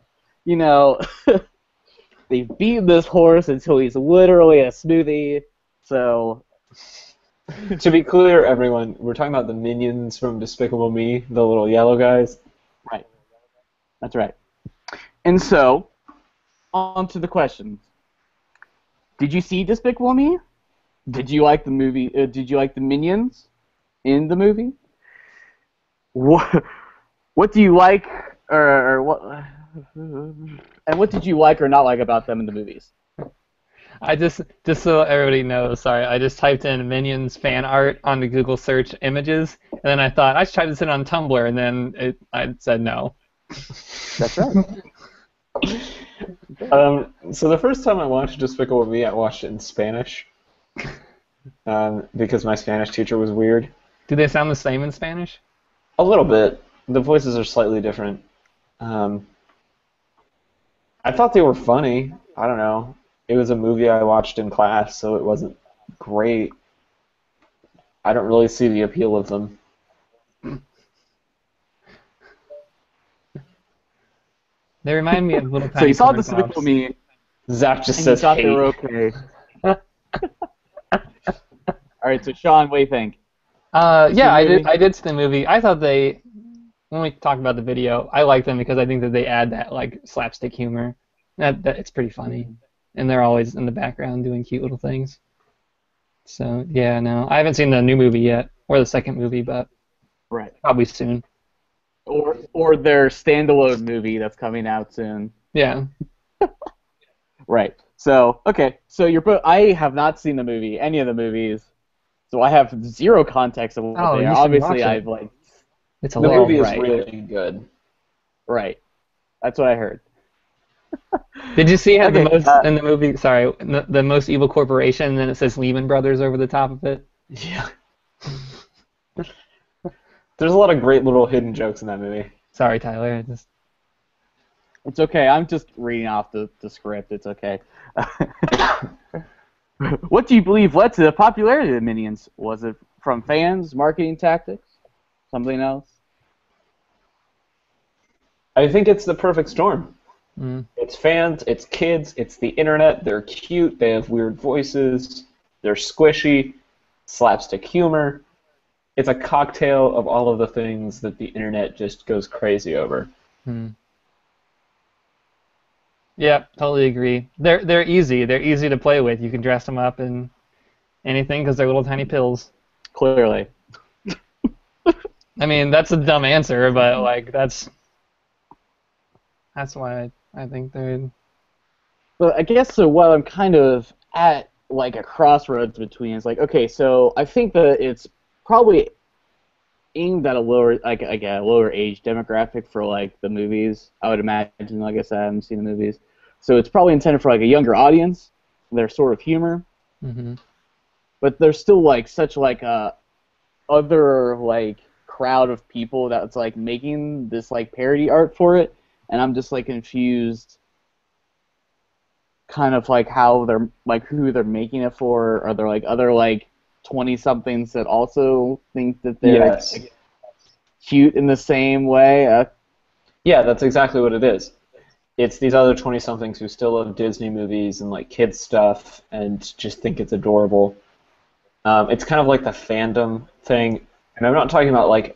They've beaten this horse until he's literally a smoothie. So, To be clear, everyone, we're talking about the minions from Despicable Me, the little yellow guys. right. That's right. And so, on to the questions. Did you see Despicable Me? Did you like the movie? Did you like the minions in the movie? What do you like, or what? And what did you like or not like about them in the movies? I just so everybody knows, sorry, I just typed in Minions fan art onto Google search images, and then I thought I should try to sit on Tumblr, and then I said no. That's right. So the first time I watched Despicable Me, I watched it in Spanish because my Spanish teacher was weird. Do they sound the same in Spanish? A little bit. The voices are slightly different. I thought they were funny. I don't know. It was a movie I watched in class, so it wasn't great. I don't really see the appeal of them. They remind me of little tiny So you saw corn Despicable pops. Me, Zach just and you says thought they hate. were okay. All right, so Sean, what do you think? Yeah, I movie? did see the movie. I thought when we talk about the video, I like them because I think that they add that like slapstick humor. That it's pretty funny, and they're always in the background doing cute little things. So yeah, no, I haven't seen the new movie yet, or the second movie, but Right. probably soon. Or their standalone movie that's coming out soon. Yeah. Right. So okay. So I have not seen the movie, any of the movies, so I have zero context of what Oh, they are. you should watch Obviously, it. I've like. It's The hilarious. movie is right. really good. Right. That's what I heard. Did you see how the Okay, most in the movie? Sorry, the most evil corporation, and then it says Lehman Brothers over the top of it. Yeah. There's a lot of great little hidden jokes in that movie. Sorry, Tyler. I just It's okay. I'm just reading off the script. It's okay. What do you believe led to the popularity of the Minions? Was it from fans, marketing tactics, something else? I think it's the perfect storm. Mm. It's fans, it's kids, it's the internet. They're cute, they have weird voices, they're squishy, slapstick humor. It's a cocktail of all of the things that the internet just goes crazy over. Mm. Yeah, totally agree. They're easy. They're easy to play with. You can dress them up in anything because they're little tiny pills. Clearly. I mean, that's a dumb answer, but like that's why I think they're. But I guess so. What I'm kind of at like a crossroads between is like, okay, so I think that it's probably aimed at a lower a lower age demographic for like the movies. I would imagine. Like I said, I haven't seen the movies, so it's probably intended for like a younger audience. Their sort of humor, Mm-hmm. but there's still like such like a other like crowd of people that's like making this like parody art for it, and I'm just like confused. Kind of like how they're like who they're making it for. Are there like other like 20-somethings that also think that they're Yes. like, cute in the same way? Yeah, that's exactly what it is. It's these other 20-somethings who still love Disney movies and like kids stuff and just think it's adorable. It's kind of like the fandom thing, and I'm not talking about like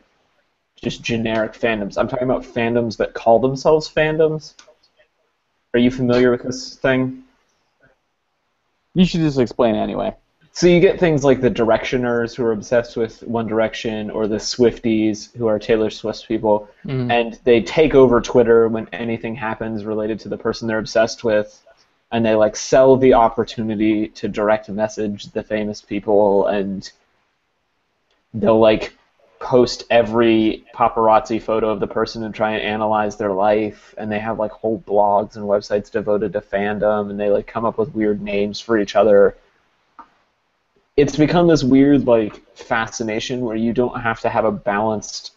just generic fandoms. I'm talking about fandoms that call themselves fandoms. Are you familiar with this thing? You should just explain it anyway. So you get things like the Directioners who are obsessed with One Direction, or the Swifties who are Taylor Swift people, Mm. and they take over Twitter when anything happens related to the person they're obsessed with, and they like sell the opportunity to direct message the famous people, and they'll like post every paparazzi photo of the person and try and analyze their life, and they have like whole blogs and websites devoted to fandom, and they like come up with weird names for each other. It's become this weird like fascination where you don't have to have a balanced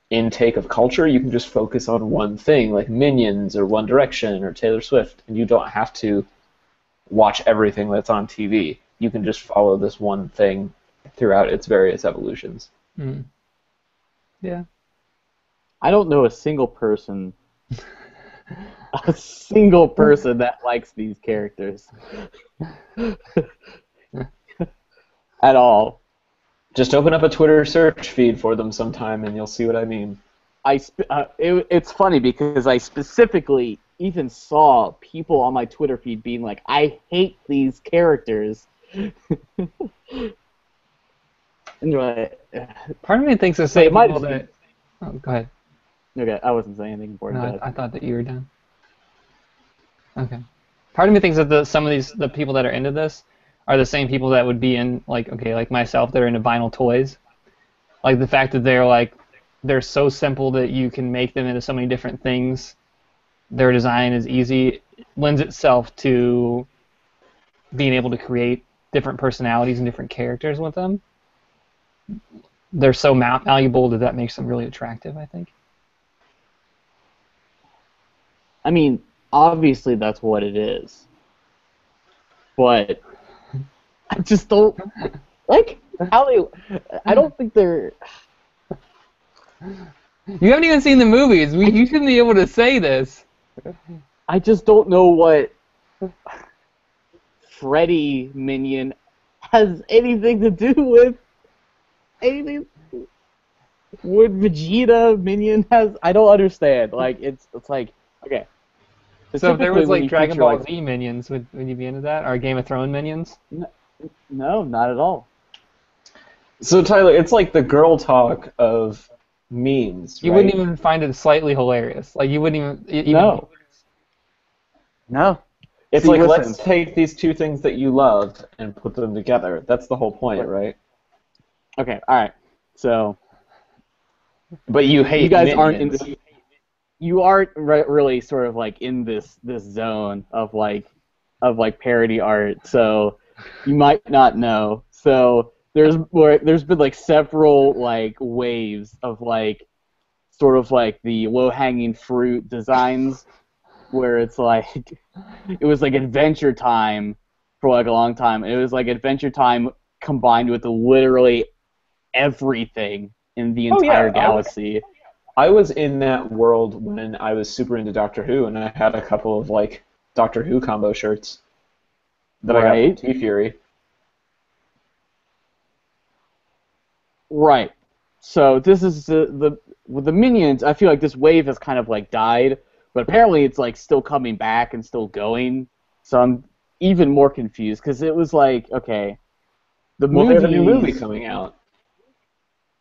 intake of culture. You can just focus on one thing, like Minions or One Direction or Taylor Swift, and you don't have to watch everything that's on TV. You can just follow this one thing throughout its various evolutions. Mm. Yeah. I don't know a single person that likes these characters at all. Just open up a Twitter search feed for them sometime, and you'll see what I mean. It's funny because I specifically even saw people on my Twitter feed being like, "I hate these characters." And like, Part of me thinks the it same might people just be- that. Oh, go ahead. okay, I wasn't saying anything important. No, But I thought that you were done. Okay. Part of me thinks that some of the people that are into this are the same people that would be in like myself that are into vinyl toys. Like the fact that they're so simple that you can make them into so many different things. Their design is easy. It lends itself to being able to create different personalities and different characters with them. They're so malleable that makes them really attractive, I think. I mean, obviously that's what it is. But I just don't like how they. I don't think they're. You haven't even seen the movies. You shouldn't be able to say this. I just don't know what Freddy Minion has anything to do with anything. What Vegeta Minion has, I don't understand. Like it's like okay. So if there was Specifically when like you Dragon feature, Ball like, Z minions, would you be into that? Or Game of Thrones minions? no, not at all. So Tyler, it's like the girl talk of memes, You wouldn't right? even find it slightly hilarious. Like you wouldn't even No. No. It's See, like listen. let's take these two things that you love and put them together. That's the whole point, right? Okay, all right. So But you you hate guys aren't in minions. this. You aren't really sort of like in this zone of like parody art. So you might not know. So there's been like several like waves of like sort of like the low hanging fruit designs where it's like it was like Adventure Time for like a long time. It was like Adventure Time combined with literally everything in the Oh entire yeah, galaxy. I was in that world when I was super into Doctor Who, and I had a couple of like Doctor Who combo shirts that I got from Right? T Fury. Right. So this is the with the minions. I feel like this wave has kind of like died, but apparently it's like still coming back and still going. So I'm even more confused because it was like okay, the Well, they have a new movie movies, coming out.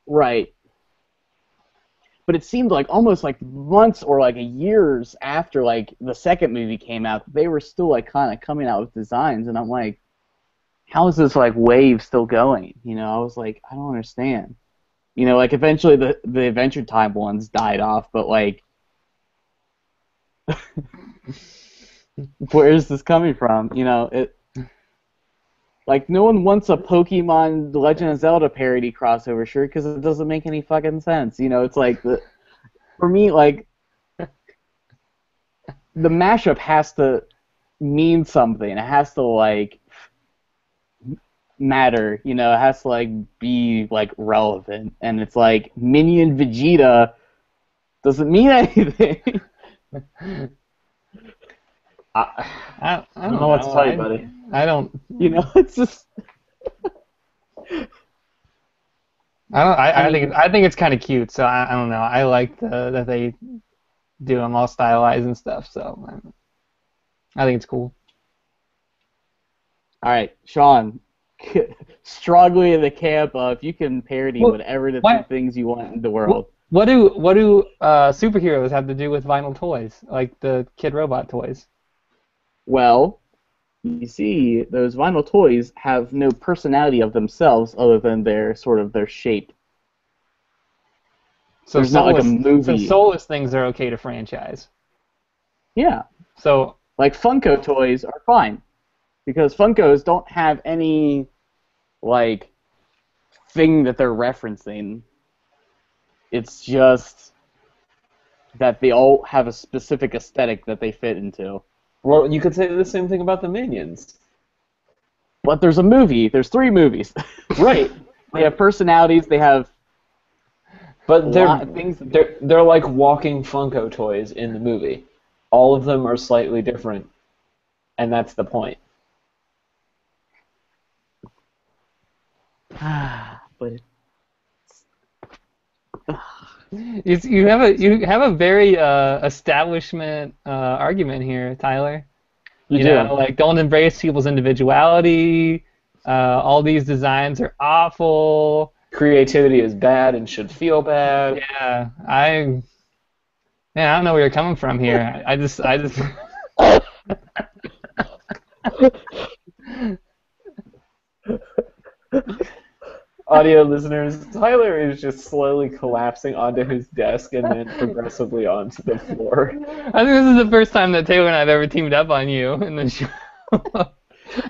right? But it seemed like almost like months or like years after like the second movie came out, they were still like kind of coming out with designs, and I'm like, how is this like wave still going? You know, I was like, I don't understand. You know, like eventually the Adventure Time ones died off, but like, where is this coming from? You know, it like no one wants a Pokemon The Legend of Zelda parody crossover shirt because it doesn't make any fucking sense. You know, it's like for me like the mashup has to mean something. It has to like matter. You know, it has to like be like relevant, and it's like Minion Vegeta doesn't mean anything. I, I don't don't know what to know. tell you, buddy. I don't. You know, it's just. I mean, I think it's kind of cute. So I don't know. I like that they do them all stylized and stuff. So I think it's cool. all right, Sean, strongly in the camp of you can parody Well, whatever the what things you want in the what world. what do superheroes have to do with vinyl toys like the Kid Robot toys? Well, you see, those vinyl toys have no personality of themselves other than their sort of their shape. So There's not like a movie. soulless things are okay to franchise. Yeah, So like Funko toys are fine because Funkos don't have any like thing that they're referencing. It's just that they all have a specific aesthetic that they fit into. Well, you could say the same thing about the minions. But there's a movie. There's 3 movies. Right. They have personalities. They have a But lot of things. they're like walking Funko toys in the movie. All of them are slightly different, and that's the point. But you have a very establishment argument here, Tyler. You know, do. like don't embrace people's individuality. All these designs are awful. Creativity is bad and should feel bad. Yeah, man, I don't know where you're coming from here. I just Audio listeners, Tyler is just slowly collapsing onto his desk and then progressively onto the floor. I think this is the first time that Taylor and I have ever teamed up on you in the show.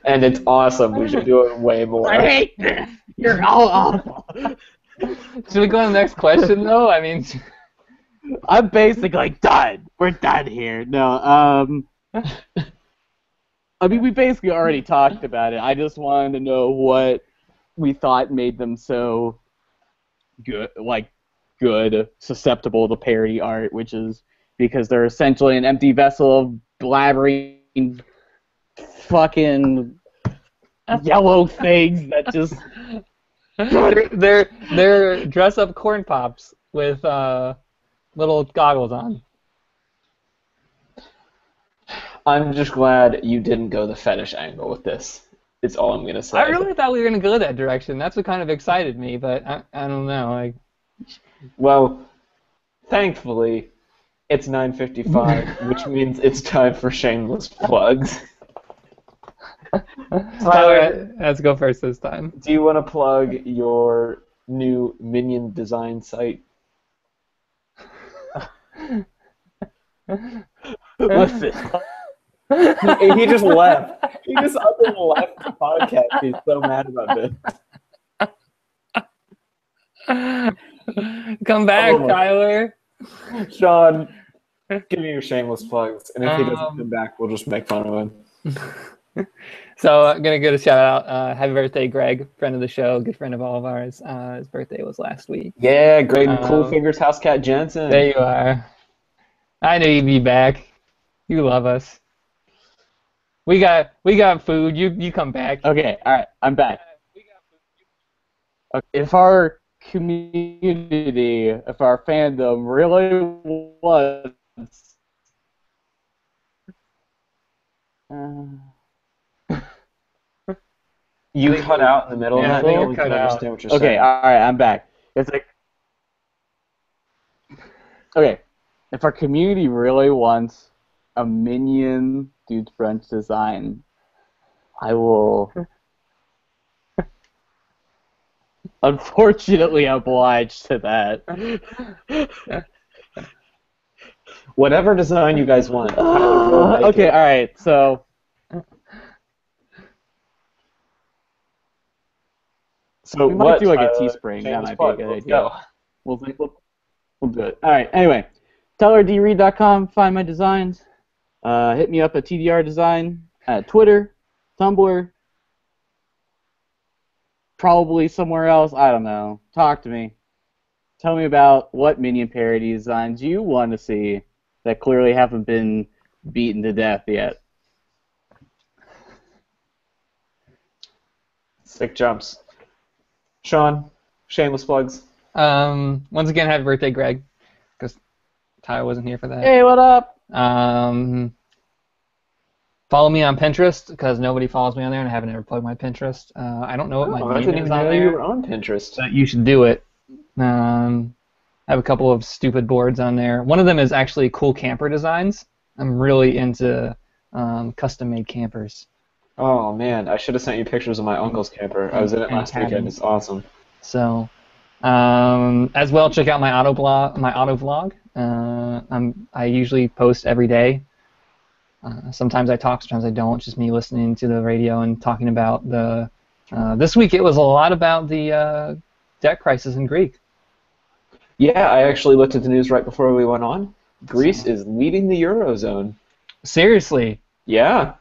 And it's awesome. We should do it way more. I hate this. You're all awful. Should we go on the next question though? I mean, I'm basically done. We're done here. No, I mean, we basically already talked about it. I just wanted to know what we thought made them so good, susceptible to parody art, which is because they're essentially an empty vessel of blabbering fucking yellow things that just they're dress up corn pops with little goggles on. I'm just glad you didn't go the fetish angle with this. Is all I'm gonna say. I really thought we were going to go that direction. That's what kind of excited me, but I don't know. Like, Well, thankfully, it's 9:55, which means it's time for shameless plugs. Tyler, let's go first this time. do you want to plug your new Minion design site? Listen. He just left. He just up and left the podcast. He's so mad about this. Come back, Oh. Tyler. Sean, give me your shameless plugs, and if he doesn't Um, come back, we'll just make fun of him. So I'm going to give a shout out. Happy birthday, Greg, friend of the show, good friend of all of ours. His birthday was last week. Yeah, Greg Um, Cool Fingers House Cat Jensen. There you are. I knew you'd be back. You love us. We got food. You come back. Okay, all right, I'm back. Okay, if our community, if our fandom really wants, You cut out in the middle Yeah, I of that. think I you're don't cut out. understand what you're okay, saying. all right, I'm back. It's like, okay, if our community really wants a Minion Dude's Brunch design, I will unfortunately oblige to that. Whatever design you guys want. Tyler will make Okay, it. all right, so So we might what, do like a Tyler? Teespring. That Shameless might plug. be a good Let's idea. go. We'll do it. All right. Anyway, TylerDreed.com. Find my designs. Hit me up at TDR Design at Twitter, Tumblr, probably somewhere else. I don't know. Talk to me. Tell me about what Minion parody designs you want to see that clearly haven't been beaten to death yet. Sick jumps. Sean, shameless plugs. Once again, happy birthday, Greg, because Tyler wasn't here for that. Hey, what up? Follow me on Pinterest because nobody follows me on there, and I haven't ever plugged my Pinterest. I don't know what my Oh, I name didn't is even on know you there, were on Pinterest. but you should do it. I have a couple of stupid boards on there. One of them is actually cool camper designs. I'm really into custom-made campers. Oh man, I should have sent you pictures of my uncle's camper. I was in it And last weekend. cabins. It's awesome. So, as well, check out my auto vlog. I usually post every day. Sometimes I talk, sometimes I don't. It's just me listening to the radio and talking about the. This week it was a lot about the debt crisis in Greece. Yeah, I actually looked at the news right before we went on. Greece is leading the Eurozone. Seriously, Yeah.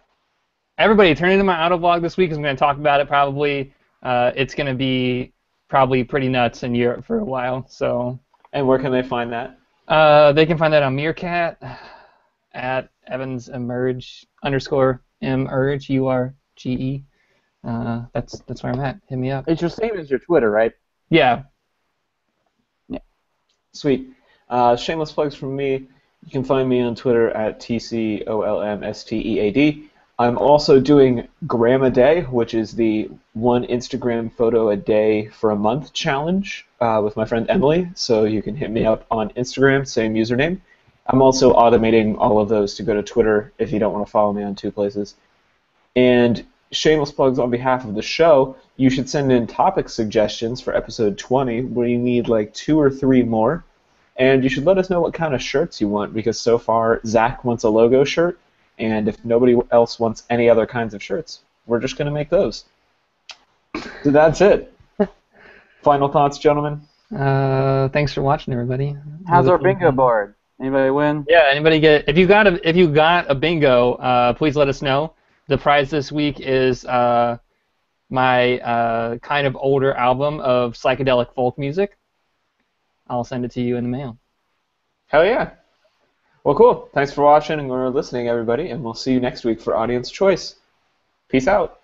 everybody, turn into my auto vlog this week. 'Cause I'm going to talk about it probably. It's going to be probably pretty nuts in Europe for a while. So. And where can they find that? They can find that on Meerkat at Evans Emerge _ Emerge URGE. That's where I'm at. Hit me up. It's your same as your Twitter, right? Yeah. Sweet. Shameless plugs from me. You can find me on Twitter at TCOLMSTEAD. I'm also doing Gram a Day, which is the one Instagram photo a day for a month challenge with my friend Emily. So you can hit me up on Instagram, same username. I'm also automating all of those to go to Twitter if you don't want to follow me on two places. And shameless plugs on behalf of the show, you should send in topic suggestions for episode 20 where you need like 2 or 3 more. And you should let us know what kind of shirts you want because so far Zach wants a logo shirt. And if nobody else wants any other kinds of shirts, we're just going to make those. So that's it. Final thoughts, gentlemen? Thanks for watching, everybody. How's our bingo board? Anybody win? Yeah. Anybody get? If you got a bingo, please let us know. The prize this week is my kind of older album of psychedelic folk music. I'll send it to you in the mail. Hell yeah. Well, cool. Thanks for watching and listening, everybody, and we'll see you next week for Audience Choice. Peace out.